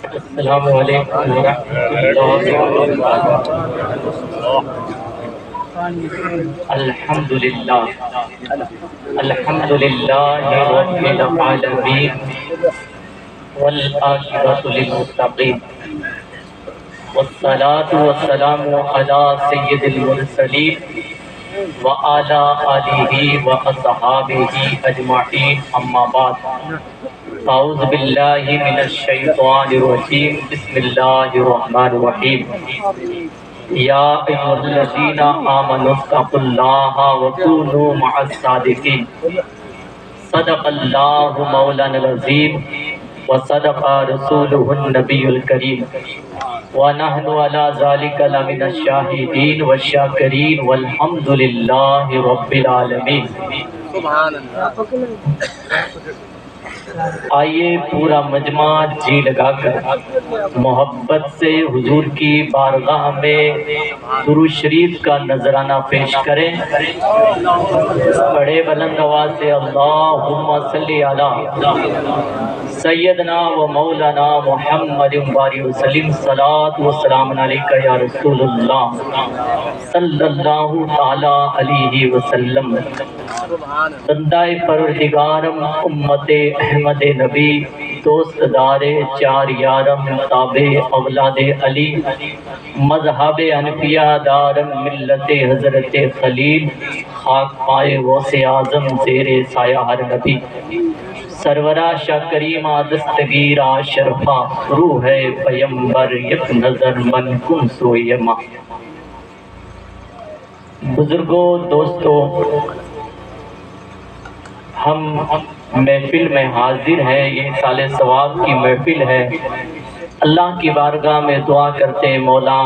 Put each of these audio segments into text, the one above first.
السلام علیکم ورحمۃ اللہ وبرکاتہ۔ الحمد للہ رب العالمین والعاقبۃ للمتقین والصلاة والسلام علی سید المرسلین وعلی آلہ واصحابہ اجمعین، اما بعد۔ اعوذ باللہ من الشیطان الرجیم، بسم اللہ الرحمن الرحیم۔ یا ایھا الذین آمنوا اتقوا اللہ وکونوا مع الصادقین۔ صدق اللہ مولانا العظیم وصدق رسولہ النبی الکریم، ونحن علی ذلک لمن الشاہدین والشاکرین والحمد للہ رب العالمین۔ سبحان اللہ۔ آئیے پورا مجمع جی لگا کر محبت سے حضور کی بارگاہ میں درود شریف کا نذرانہ پیش کریں۔ بڑے بلند آواز سے اللہم صلی علی سیدنا و مولانا محمد بارک وسلم۔ صلاۃ و سلام علیکہ یا رسول اللہ صلی اللہ تعالی علیہ وسلم۔ بندہ پروردگارم، امت احمد نبی، دوست دار چار یارم، تابع اولاد علی، مذہب انبیاء دارم، ملت حضرت خلیل، خاک پائے غوث اعظم زیر سایہ ہر نبی، سرورہ شاہ کریمہ دستگیرہ شرفہ، روح پیمبر یک نظر من کن سوئیما۔ بزرگوں، دوستوں، ہم محفل میں حاضر ہیں، یہ سال ثواب کی محفل ہے۔ اللہ کی بارگاہ میں دعا کرتے ہیں مولا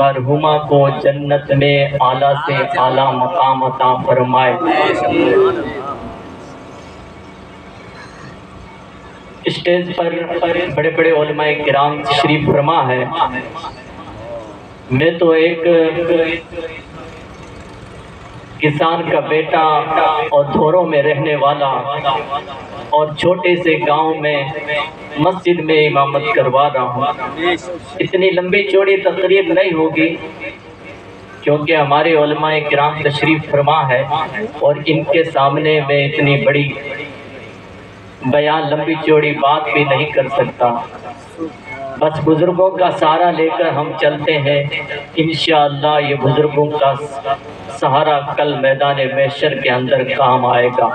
مرحومہ کو جنت میں اعلیٰ سے اعلیٰ مقام عطا فرمائے۔ اسٹیج پر بڑے بڑے علماء کرام تشریف فرما ہے۔ میں تو ایک کسان کا بیٹا اور دھوروں میں رہنے والا اور چھوٹے سے گاؤں میں مسجد میں امامت کروا رہا ہوں۔ اتنی لمبی چوڑی تقریر نہیں ہوگی کیونکہ ہمارے علماء کرام تشریف فرما ہے اور ان کے سامنے میں اتنی بڑی بیان لمبی چوڑی بات بھی نہیں کر سکتا۔ بس بزرگوں کا سہارا لے کر ہم چلتے ہیں، انشاءاللہ یہ بزرگوں کا سہارا کل میدان محشر کے اندر کام آئے گا۔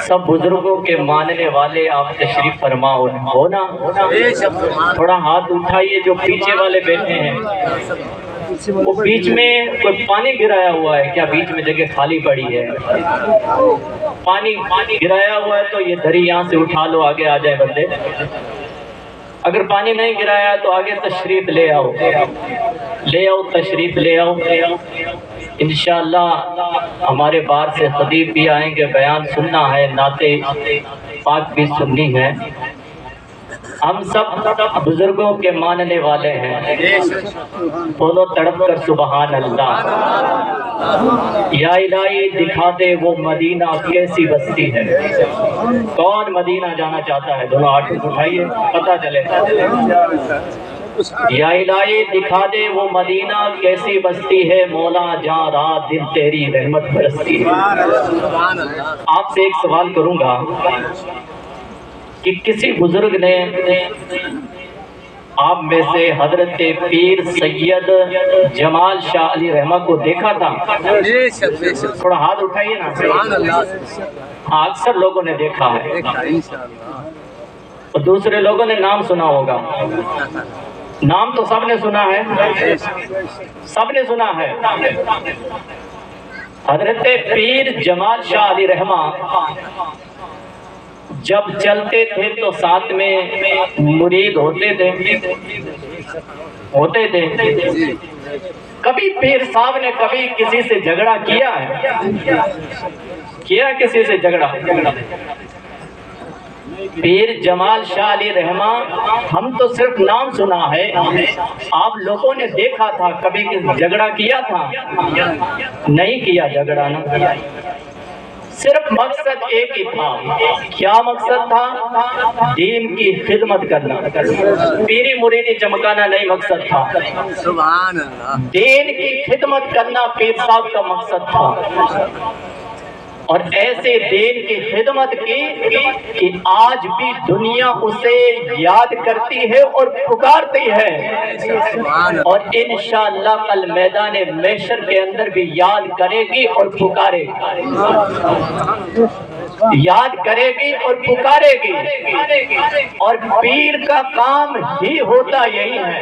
سب بزرگوں کے ماننے والے آپ تشریف فرما ہو نا؟ تھوڑا ہاتھ اٹھائیے جو پیچھے والے بیٹھے ہیں۔ وہ بیچ میں کوئی پانی گرایا ہوا ہے کیا؟ بیچ میں جگہ خالی پڑی ہے؟ پانی گرایا ہوا ہے تو یہ دھری یہاں سے اٹھا لو، آگے آ جائے بندے۔ اگر پانی نہیں گرایا تو آگے تشریف لے آؤ، تشریف لے آؤ۔ انشاءاللہ ہمارے بار سے خطیب بھی آئیں گے، بیان سننا ہے، نعت پاک بھی سننی ہے۔ ہم سب بزرگوں کے ماننے والے ہیں، بولو تڑپ کر سبحان اللہ۔ یا الہی دکھا دے وہ مدینہ کیسی بستی ہے۔ کون مدینہ جانا چاہتا ہے؟ دونوں ہاتھ اٹھائیے پتہ چلے۔ یا الہی دکھا دے وہ مدینہ کیسی بستی ہے، مولا جہاں رات دن تیری رحمت برستی ہے۔ آپ سے ایک سوال کروں گا کہ کسی بزرگ نے آپ میں سے حضرت پیر سید جمال شاہ علی رحمہ کو دیکھا تھا؟ تھوڑا ہاتھ اٹھائیے نا۔ ہاں، اکثر لوگوں نے دیکھا ہے اور دوسرے لوگوں نے نام سنا ہوگا۔ نام تو سب نے سنا ہے، سب نے سنا ہے۔ حضرت پیر جمال شاہ علی رحمہ جب چلتے تھے تو ساتھ میں مرید ہوتے تھے۔ کبھی پیر صاحب نے کبھی کسی سے جھگڑا کیا ہے؟ کیا کسی سے جھگڑا؟ پیر جمال شاہ علی رحمہ ہم تو صرف نام سنا ہے، آپ لوگوں نے دیکھا تھا، کبھی جھگڑا کیا تھا؟ نہیں کیا جھگڑا نا۔ صرف مقصد ایک ہی تھا. کیا مقصد تھا؟ دین کی خدمت کرنا. پیری مریدی چمکانا نہیں مقصد تھا. سبحان اللہ. دین کی خدمت کرنا پیر صاحب کا مقصد تھا. اور ایسے دین کی خدمت کی کہ آج بھی دنیا اسے یاد کرتی ہے اور پکارتی ہے، اور انشاءاللہ کل میدان محشر کے اندر بھی یاد کرے گی اور پکارے گی. یاد کرے گی اور پکارے گی. اور پیر کا کام ہی ہوتا یہی ہے.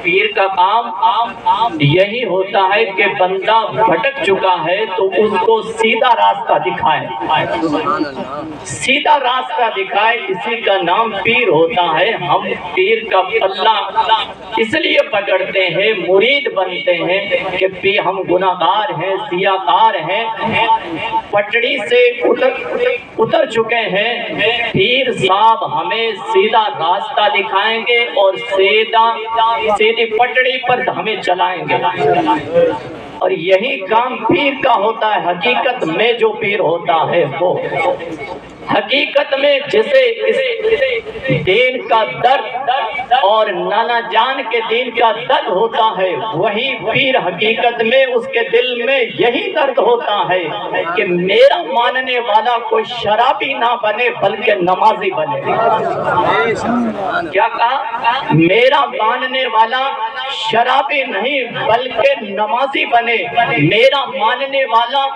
پیر کا کام یہی ہوتا ہے کہ بندہ بھٹک چکا ہے تو اس کو سیدھا راستہ دکھائے. سیدھا راستہ دکھائے، اسی کا نام پیر ہوتا ہے. ہم پیر کا پلہ اس لیے پکڑتے ہیں، مرید بنتے ہیں کہ ہم گناہگار ہیں، سیاکار ہیں، پٹڑی سے اتر چکے ہیں. پیر صاحب ہمیں سیدھا راستہ دکھائیں گے اور سیدھی پٹڑی پر ہمیں چلائیں گے. اور یہی کام پیر کا ہوتا ہے. حقیقت میں جو پیر ہوتا ہے وہ حقیقت میں جسے اس دین کا درد اور نانا جان کے دین کا درد ہوتا ہے، وہی پیر حقیقت میں اس کے دل میں یہی درد ہوتا ہے کہ میرا ماننے والا کوئی شرابی نہ بنے بلکہ نمازی بنے. کیا کہا؟ میرا ماننے والا شرابی نہیں بلکہ نمازی بنے. میرا ماننے والا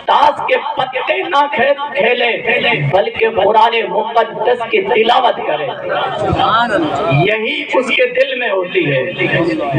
تاش کے پتے نہ کھیلے بلکہ قرآن مقدس کی تلاوت کرے. یہی اس کے دل میں ہوتی ہے.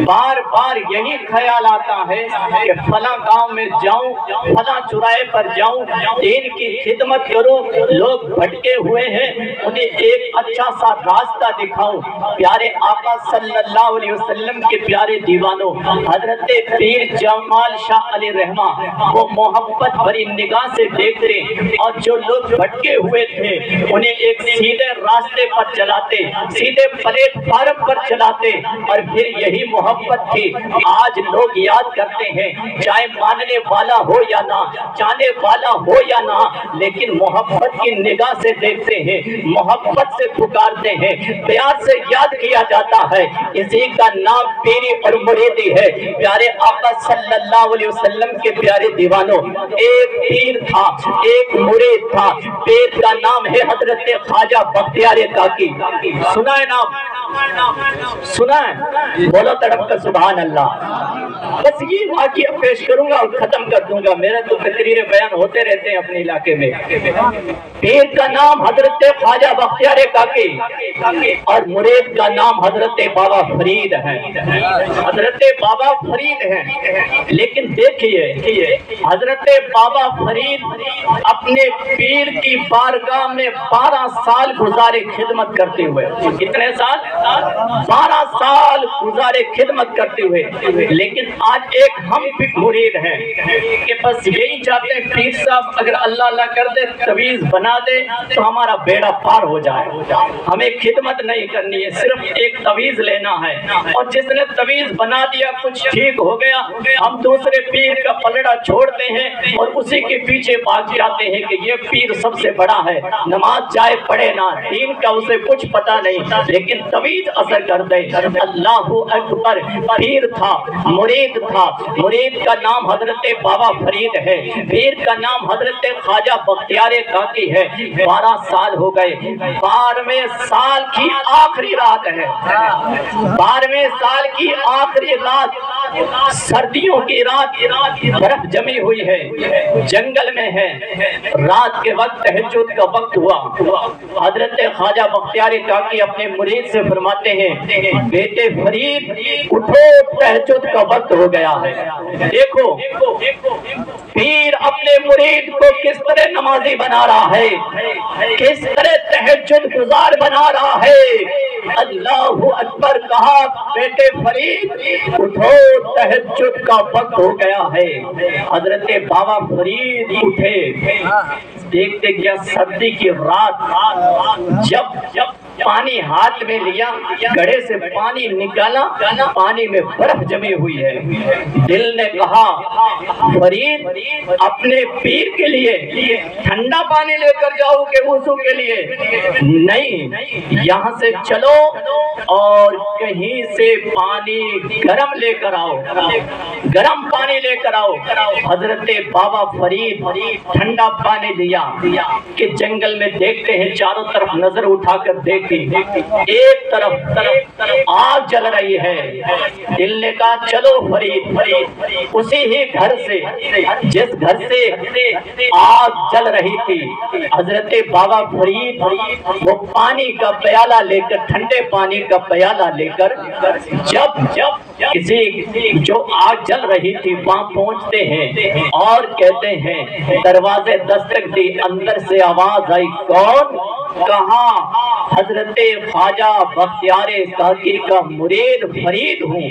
بار بار یہی خیال آتا ہے کہ فلاں گاؤں میں جاؤں، فلاں چوراہے پر جاؤں، دین کی خدمت کروں. لوگ بھٹکے ہوئے ہیں، انہیں ایک اچھا سا راستہ دکھاؤں. پیارے آقا صلی اللہ علیہ وسلم کے پیارے دیوانوں، حضرت پیر جمال شاہ علی رحمہ وہ محبت بھری نگاہ سے دیکھتے اور جو لوگ بھٹکے ہوئے تھے انہیں ایک سیدھے راستے پر چلاتے، سیدھے پلیٹ فارم پر چلاتے. اور پھر یہی محبت تھی. آج لوگ یاد کرتے ہیں، چاہے ماننے والا ہو یا نہ، چاہنے والا ہو یا نہ، لیکن محبت کی نگاہ سے دیکھتے ہیں، محبت سے پکارتے ہیں، پیار سے یاد کیا جاتا ہے. اسی کا نام پیری اور مریدی ہے. پیارے آقا صلی اللہ علیہ وسلم کے پیارے دیوانوں، ایک پیر تھا، ایک مرید تھا. پیر کا نام ہے حضرت خواجہ بختیار کاکی. سنا ہے نام؟ سنا ہے؟ بولو تڑپ کر سبحان اللہ. بس یہ واقعہ پیش کروں گا اور ختم کر دوں گا. میرا تو تقریر بیان ہوتے رہتے ہیں اپنے علاقے میں. پیر کا نام حضرت خواجہ بختیار کاکی اور مرید کا نام حضرت بابا فرید ہے. حضرت بابا فرید ہیں. لیکن دیکھیے حضرت بابا فرید اپنے پیر کی بارگاہ میں 12 سال گزارے خدمت کرتے ہوئے. کتنے سال؟ 12 سال گزارے خدمت کرتے ہوئے. لیکن آج ایک ہم مرید ہیں کہ بس یہی چاہتے ہیں پیر صاحب اگر اللہ اللہ کر دے، تویز بنا دے تو ہمارا بیڑا پار ہو جائے. ہمیں خدمت نہیں کرنی ہے، صرف ایک تویز لینا ہے. اور جس نے تویز بنا دیا کچھ ٹھیک ہو گیا، ہم دوسرے پیر کا پلڑا چھوڑتے ہیں اور اسی کے پیچھے بھاگ جاتے ہیں کہ یہ پیر سب سے بڑا ہے، نماز جائے پڑھے نہ، دین کا اسے کچھ پتا نہیں، لیکن تویز اثر کر دے. اللہ اکبر. پیر تھا، مرید تھا. مرید کا نام حضرت بابا فرید ہے، پیر کا نام حضرت خواجہ بختیار کاکی ہے. 12 سال ہو گئے. 12ویں سال کی آخری رات ہے. 12ویں سال کی آخری رات، سردیوں کی رات، برف جمی ہوئی ہے، جنگل میں ہے. رات کے وقت تہجد کا وقت ہوا. حضرت خواجہ بختیار کاکی اپنے مرید سے فرماتے ہیں، بیٹے فرید اٹھو، تہجد کا وقت ہو گیا ہے. دیکھو پیر اپنے مرید کو کس طرح نمازی بنا رہا ہے، کس طرح تہجد گزار بنا رہا ہے. اللہ اکبر کہا، بیٹے فرید اٹھو، تہجد کا وقت ہو گیا ہے. حضرت بابا فرید اٹھے. دیکھتے کیا سردی کی رات، جب पानी हाथ में लिया, घड़े से पानी निकाला, पानी में बर्फ जमी हुई है। दिल ने कहा फरीद अपने पीर के लिए ठंडा पानी लेकर जाओ के वुज़ू के लिए, नहीं यहाँ से चलो और कहीं से पानी गरम लेकर आओ, गरम पानी लेकर आओ। हजरत बाबा फरीद ठंडा पानी लिया कि जंगल में देखते हैं, चारों तरफ नजर उठाकर देखी, एक तरफ आग जल रही है। दिल ने कहा चलो फरीद उसी ही घर से, जिस घर से आग जल रही थी, हजरत बाबा फरीद वो पानी का प्याला लेकर, ठंडे पानी का प्याला लेकर जब किसी जो आग जल रही थी वहां पहुंचते हैं और कहते हैं, दरवाजे दस्तक दी, अंदर से आवाज आई, कौन? कहा हजरत ख्वाजा बख्तियारे काकी का मुरीद फरीद हूँ।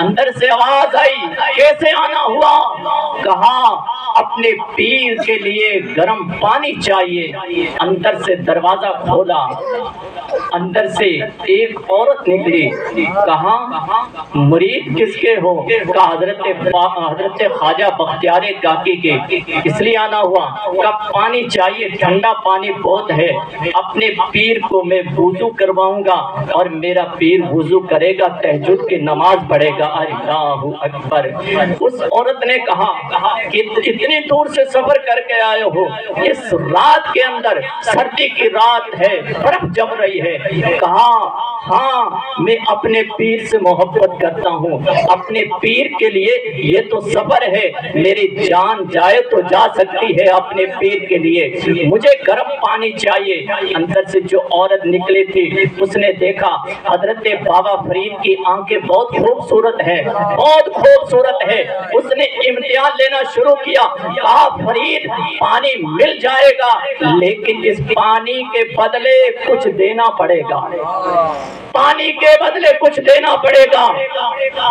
अंदर से आवाज आई, कैसे आना हुआ? कहा अपने पीर के लिए गर्म पानी चाहिए। अंदर से दरवाजा खोला, अंदर से एक औरत निकली, कहा मुरीद किसके हो? कहा हजरत ख्वाजा बख्तियारे काकी के। इसलिए आना हुआ? कहा पानी चाहिए, ठंडा पानी बहुत है, अपने पीर को मैं वुज़ू करवाऊंगा और मेरा पीर वुज़ू करेगा, तहज्जुद की नमाज पढ़ेगा। अल्लाहु अकबर। उस औरत ने कहा कि इतनी दूर से सफर करके आए हो, इस रात के अंदर, सर्दी की रात है, बर्फ जम रही है। कहा हाँ मैं अपने पीर से मोहब्बत करता हूँ, अपने पीर के लिए ये तो सफर है, मेरी जान जाए तो जा सकती है अपने पीर के लिए, मुझे गर्म पानी चाहिए। अंदर से जो औरत निकली थी उसने देखा हजरत बाबा फरीद की आंखें बहुत खूबसूरत है, बहुत खूबसूरत है। उसने इम्तिहान लेना शुरू किया, कहा फरीद पानी मिल जाएगा लेकिन इस पानी के बदले कुछ देना पड़ेगा, पानी के बदले कुछ देना पड़ेगा।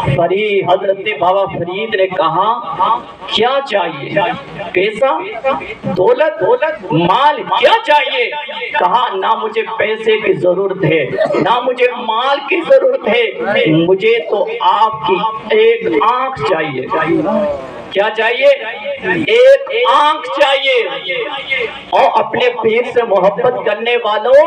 फरीद हजरत बाबा फरीद ने कहा क्या चाहिए? पैसा, दौलत, माल क्या चाहिए? कहा ना मुझे पैसे की जरूरत है, ना मुझे माल की जरूरत है, मुझे तो आपकी एक आंख चाहिए। क्या चाहिए? एक आंख चाहिए। और अपने पीर से मोहब्बत करने वालों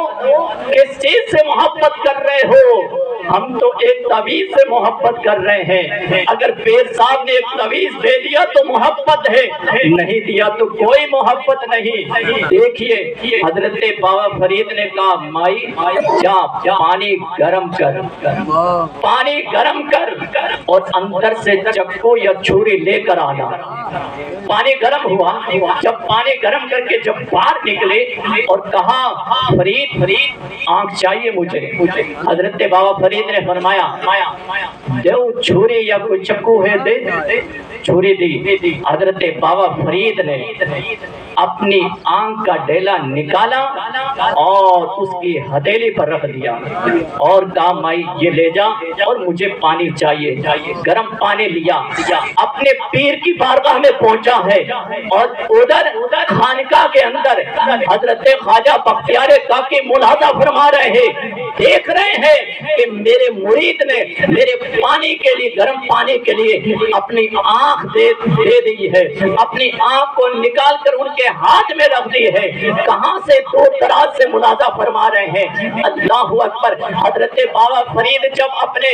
किस चीज से मोहब्बत कर रहे हो? हम तो एक तवीज से मोहब्बत कर रहे हैं। अगर पीर साहब ने एक तवीज दे दिया तो मोहब्बत है, नहीं दिया तो कोई मोहब्बत नहीं। देखिए हजरत बाबा फरीद ने कहा माई जा पानी गरम कर, पानी गरम कर और अंदर से चक्कू या छुरी लेकर आना। पानी गरम हुआ, जब पानी गरम करके जब बाहर निकले और कहा फरीद आंख चाहिए मुझे। हजरत बाबा फरीद ने फरमाया दो छुरी या कोई चक्कू है दे। छुरी दी। हजरत बाबा फरीद ने अपनी आंख का ढेला निकाला और उसकी हथेली पर रख दिया और कहा माई ये ले जा और मुझे पानी चाहिए। गर्म पानी लिया, अपने पीर की बारगाह में पहुंचा है और उधर खानकाह के अंदर हजरत ख्वाजा बख्तियारे काकी मुलाजा फरमा रहे हैं, देख रहे हैं कि मेरे मुरीद ने मेरे पानी के लिए, गर्म पानी के लिए अपनी आंख दे दी है, अपनी आंख को निकाल कर उनके हाथ में रख दी है। कहां से दूर दराज से मुलाजा फरमा रहे हैं। अल्लाहु अकबर। हजरत बाबा फरीद जब अपने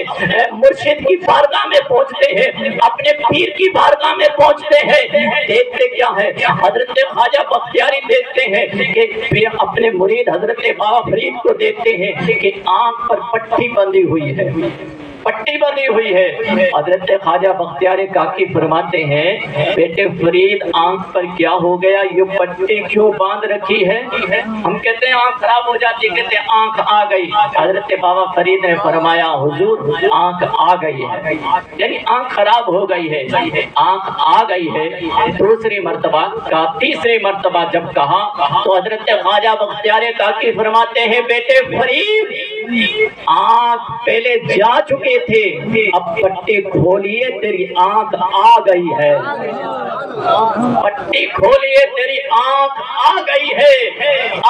मुर्शिद की बारगाह में पहुंचते हैं, अपने पीर की बारगाह में पहुंचते हैं, देखते क्या है? हजरत ख्वाजा बख्तियारी देखते हैं कि अपने मुरीद हजरत बाबा फरीद को देखते हैं कि आंख पर पट्टी बंधी हुई है, पट्टी बंधी हुई है। हजरत ख्वाजा बख्तियारे काकी फरमाते हैं बेटे फरीद आंख पर क्या हो गया, ये पट्टी क्यों बांध रखी है? हम कहते हैं आंख खराब हो जाती, कहते हैं आंख आ गई। हजरत बाबा फरीद ने फरमाया हुजूर आंख आ गई है, यानी आंख खराब हो गई है, आंख आ गई है। दूसरी मर्तबा का तीसरी मर्तबा जब कहा तो हजरत ख्वाजा बख्तियारे काकी फरमाते हैं बेटे फरीद आंख पहले जा चुके थे, अब पट्टी खोलिए तेरी आंख आ गई है, पट्टी खोलिए तेरी आंख आ गई है।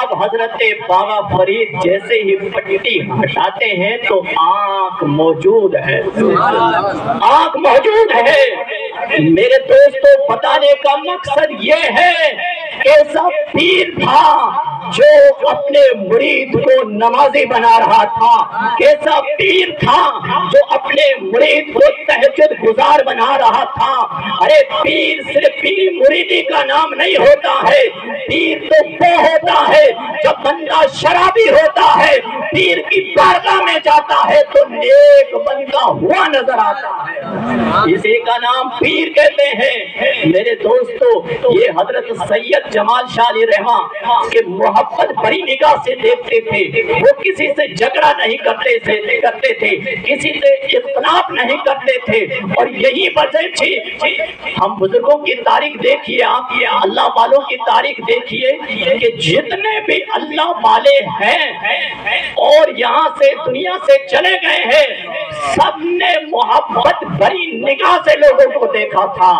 अब हजरत बाबा फरीद जैसे ही पट्टी हटाते हैं तो आंख मौजूद है, आंख मौजूद है। मेरे दोस्तों, बताने का मकसद ये है, ऐसा पीर था जो अपने मुरीद को नमाजी बना रहा था, कैसा पीर था जो अपने मुरीद को तहज्जुद गुजार बना रहा था। अरे पीर सिर्फ पीरी मुरीदी का नाम नहीं होता है, पीर तो वो होता है जब बंदा शराबी होता है, पीर की बारगाह में जाता है तो नेक बंदा हुआ नजर आता है, इसी का नाम पीर कहते हैं। मेरे दोस्तों, ये हजरत सैयद जमाल शाह अली रहमा के मोहब्बत भरी निगाह से देखते थे, वो किसी से झगड़ा नहीं करते थे, किसी से इख्तिलाफ नहीं करते थे। और यही वजह थी, हम बुजुर्गों की तारीख देखिए, आप अल्लाह वालों की तारीख देखिए कि जितने भी अल्लाह वाले हैं और यहाँ से दुनिया से चले गए हैं, सबने मोहब्बत भरी निगाह से लोगों को देखा था।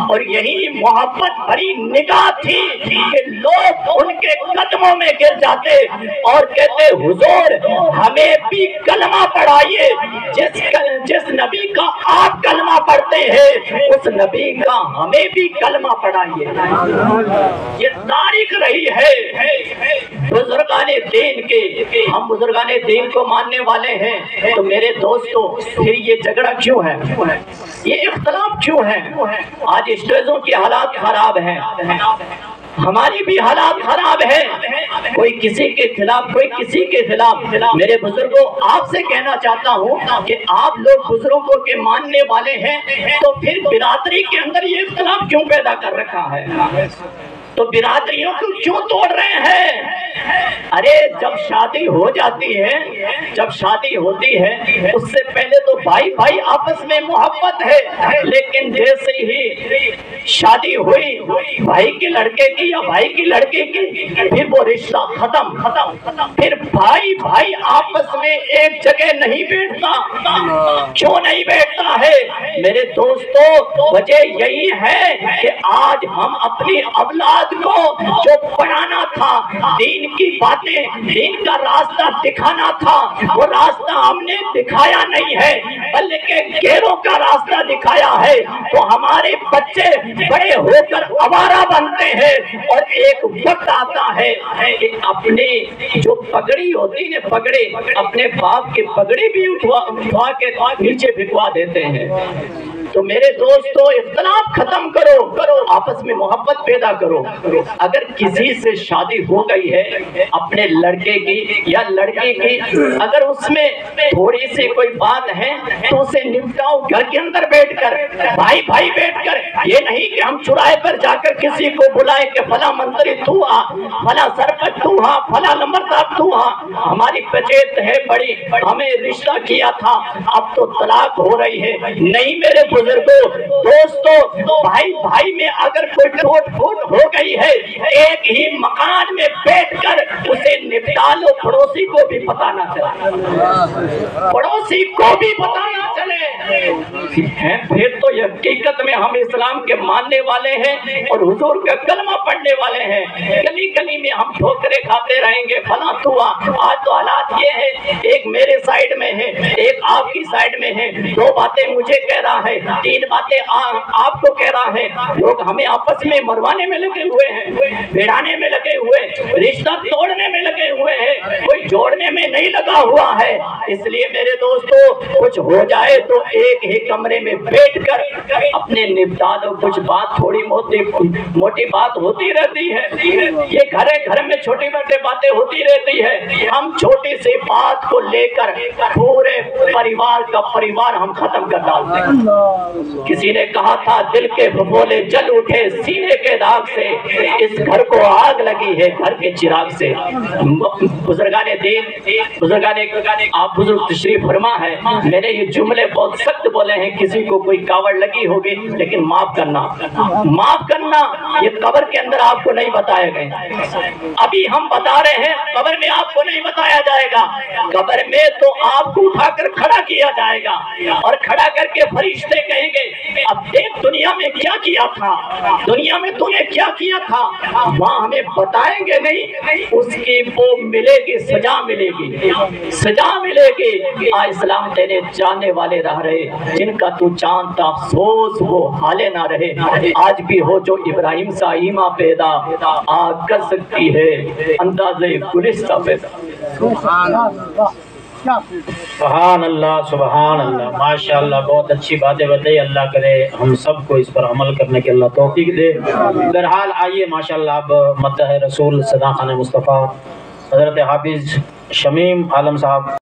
और यही मोहब्बत भरी निगाह थी कि लोग उनके कदमों में गिर जाते और कहते, हुजूर हमें भी कलमा पढ़ाइए, जिस नबी का आप कलमा पढ़ते हैं उस नबी का हमें भी कलमा पढ़ाइए। ये तारीख रही है बुजुर्गाने दीन के। हम बुजुर्गाने दीन को मानने वाले हैं, तो मेरे दोस्तों फिर ये झगड़ा क्यों है, ये इख्तिलाफ क्यों है? आज स्टेजों की हालात खराब है, हमारी भी हालात खराब है, कोई किसी के खिलाफ, कोई किसी के खिलाफ। मेरे बुजुर्गों, आपसे कहना चाहता हूँ कि आप लोग बुजुर्गों के मानने वाले हैं, तो फिर बिरादरी के अंदर ये इख्तिलाफ क्यों पैदा कर रखा है? तो बिरादरियों को क्यों तोड़ रहे हैं? अरे जब शादी हो जाती है, जब शादी होती है, उससे पहले तो भाई भाई आपस में मोहब्बत है, लेकिन जैसे ही शादी हुई भाई के लड़के की या भाई की लड़के की, फिर वो रिश्ता खत्म। फिर भाई भाई आपस में एक जगह नहीं बैठता। क्यों नहीं बैठता है मेरे दोस्तों? वजह यही है कि आज हम अपनी औलाद को जो पढ़ाना था, दीन की बातें, दीन का रास्ता दिखाना था, वो रास्ता हमने दिखाया नहीं है, बल्कि गैरों का रास्ता दिखाया है। तो हमारे बच्चे बड़े होकर आवारा बनते हैं और एक वक्त आता है कि अपने जो पगड़ी होती है, पगड़े, अपने बाप की पगड़ी भी उठवा के नीचे भिगवा देते हैं। तो मेरे दोस्तों, इख्तिलाफ खत्म करो, आपस में मोहब्बत पैदा करो। अगर किसी से शादी हो गई है अपने लड़के की या लड़की की, अगर उसमें थोड़ी सी कोई बात है तो उसे निपटाओ घर के अंदर बैठकर, भाई भाई बैठकर। ये नहीं कि हम चौराहे पर जाकर किसी को बुलाए कि फला मंत्री तू आ, फला सरपंच तू आ, फला नंबरदार तू आ, हमारी पंचायत है बड़ी, हमें रिश्ता किया था, अब तो तलाक हो रही है। नहीं मेरे बुजुर्गों, दोस्तों, भाई भाई में अगर कोई टोट फूट हो गई है, एक ही मकान में बैठकर उसे निपटा लो, पड़ोसी को भी पता ना चले, पड़ोसी को भी पता ना चले। फिर तो हकीकत में हम इस्लाम के मानने वाले हैं और हुजूर का कलमा पढ़ने वाले हैं। गली गली में हम ठोकरे खाते रहेंगे, फला तुआ। आज तो हालात ये है, एक मेरे साइड में है, एक आपकी साइड में है, दो बातें मुझे कह रहा है, तीन बातें आपको कह रहा है। लोग हमें आपस में मरवाने में लगे हुए हैं, भिड़ाने में लगे हुए, रिश्ता तोड़ने में लगे हुए हैं, कोई जोड़ने में नहीं लगा हुआ है। इसलिए मेरे दोस्तों, कुछ हो जाए तो एक ही कमरे में बैठकर अपने निपटा दो। कुछ बात थोड़ी मोटी बात होती रहती है, ये घर में छोटी मोटी बातें होती रहती है। हम छोटी सी बात को लेकर पूरे परिवार का परिवार हम खत्म कर डालते हैं। किसी ने कहा था, दिल के फफोले जल उठे सीने के दाग से, इस घर को आग लगी है घर के चिराग से। बुजुर्गाने दीन, बुजुर्गाने आप बुजुर्ग तशरीफ फरमा है, मैंने ये जुमले बहुत सख्त बोले हैं, किसी को कोई कावड़ लगी होगी लेकिन माफ करना, माफ करना। ये कब्र के अंदर आपको नहीं बताए गए, अभी हम बता रहे हैं, कब्र में आपको नहीं बताया जाएगा। कब्र में तो आपको उठाकर खड़ा किया जाएगा और खड़ा करके फरिश्ते कहेंगे अब देख दुनिया में क्या किया था, दुनिया में तूने क्या किया था, वहाँ हमें बताएंगे नहीं, उसकी वो मिलेगी, सजा मिलेगी, सजा मिलेगी। आज इस्लाम तेरे जानने वाले रह रहे, जिनका तू जानता अफसोस वो हाले ना रहे। आज भी हो जो इब्राहिम सा ईमा पैदा, आग कर सकती है अंदाज़े गुलिस्ता पैदा। सुभान अल्लाह, सुभान अल्लाह, माशाअल्लाह, बहुत अच्छी बातें बताई। अल्लाह करे हम सबको इस पर अमल करने के अल्लाह तौफीक दे। बहरहाल आइए माशाअल्लाह अब मद्ह रसूल सदा खान मुस्तफ़ा हज़रत हाफिज़ शमीम आलम साहब